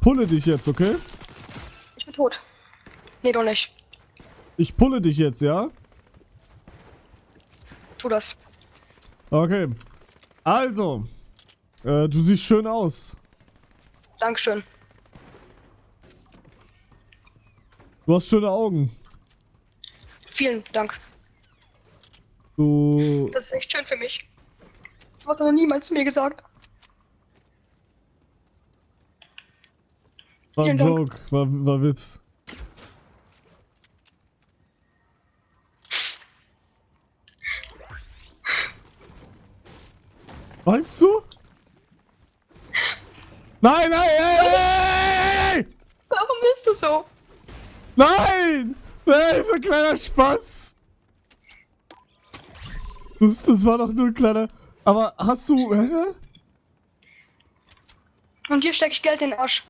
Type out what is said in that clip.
pulle dich jetzt, okay? Ich bin tot. Nee, doch nicht. Ich pulle dich jetzt, ja? Tu das. Okay. Also. Du siehst schön aus. Dankeschön. Du hast schöne Augen. Vielen Dank. Du... Das ist echt schön für mich. Das hat er noch niemals mir gesagt. War ein Vielen Dank. Joke. War Witz. Meinst du? Nein, nein, ey! Warum bist du so? Nein! Nein, so ein kleiner Spaß! Das war doch nur ein kleiner... Aber hast du... Hä? Und dir stecke ich Geld in den Arsch.